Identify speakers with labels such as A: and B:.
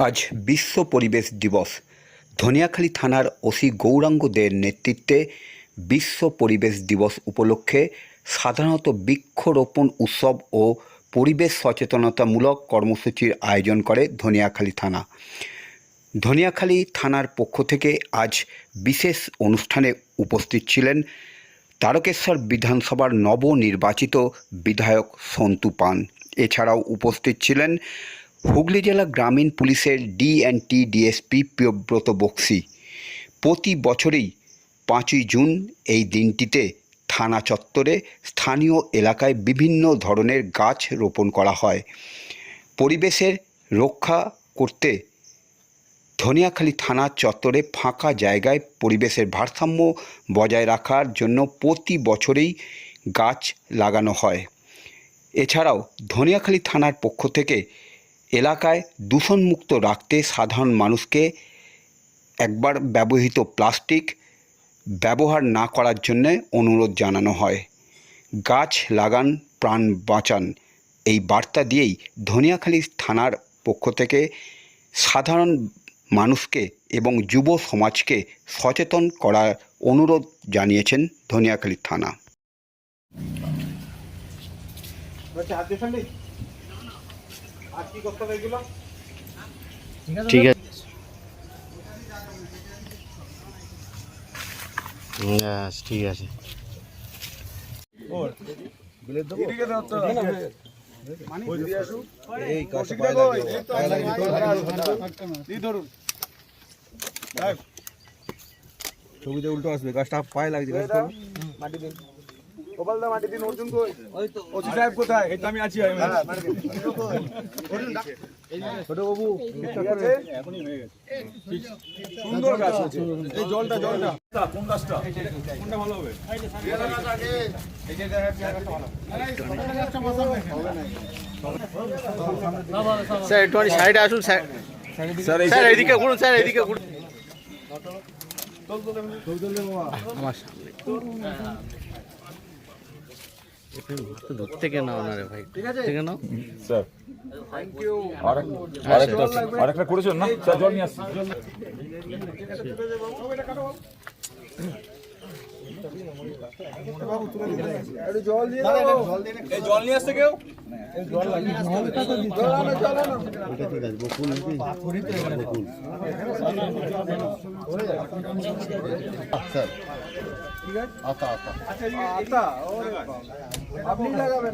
A: আজ বিশ্ব পরিবেশ দিবস। ধনিয়াখালী থানার ওসি গৌরাঙ্গ দের নেতৃত্বে বিশ্ব পরিবেশ দিবস উপলক্ষে সাধারণত বৃক্ষরোপণ উৎসব ও পরিবেশ সচেতনতামূলক কর্মসূচির আয়োজন করে ধনিয়াখালী থানা। ধনিয়াখালী থানার পক্ষ থেকে আজ বিশেষ অনুষ্ঠানে উপস্থিত ছিলেন তারকেশ্বর বিধানসভার নবনির্বাচিত বিধায়ক সন্তু পান। এছাড়াও উপস্থিত ছিলেন হুগলি জেলা গ্রামীণ পুলিশের ডি&টি ডিএসপি প্রিয়ব্রত বক্সি। প্রতি বছরই 5ই জুন এই দিনটিতে থানা চত্বরে স্থানীয় এলাকায় বিভিন্ন ধরনের গাছ রোপণ করা হয়। পরিবেশের রক্ষা করতে ধনিয়াখালী থানা চত্বরে ফাঁকা জায়গায় পরিবেশের ভারসাম্য বজায় রাখার জন্য প্রতি বছরেই গাছ লাগানো হয়। এছাড়াও ধনিয়াখালী থানার পক্ষ থেকে এলাকায় দূষণমুক্ত রাখতে সাধারণ মানুষকে একবার ব্যবহৃত প্লাস্টিক ব্যবহার না করার জন্য অনুরোধ জানানো হয়। গাছ লাগান, প্রাণ বাঁচান, এই বার্তা দিয়েই ধনিয়াখালী থানার পক্ষ থেকে সাধারণ মানুষকে এবং যুব সমাজকে সচেতন করার অনুরোধ জানিয়েছেন ধনিয়াখালী থানা।
B: ঠিক আছে, ঠিক আছে।
C: ছবিতে উল্টো আসবে, গাছটা পায়ে লাগছে। মাটি দিন, গোপাল দা মাটি দিন। অর্জুন কই? ওসি সাহেব কোথায়? এই তো আমি আছি। ছোট বাবু ঠিক আছে, এখনই হয়ে গেছে। সুন্দর গাছ আছে। এই জলটা কোন গাছটা? কোনটা ভালো হবে? এই যে গাছটা ভালো। গাছটা মজা হবে না।
B: স্যার একটু সাইডে আসুন স্যার। স্যার এইদিকে ঘুরুন, স্যার এইদিকে ঘুরুন। আমার সামনে দূর থেকে নাও না রে ভাই, থেকে নাও
C: স্যার। Thank you. আরেকটা করেছেন না স্যার? জল নিয়ে আসছি। জল নিয়ে আসছে কেউ? আপনি লাগাবেন।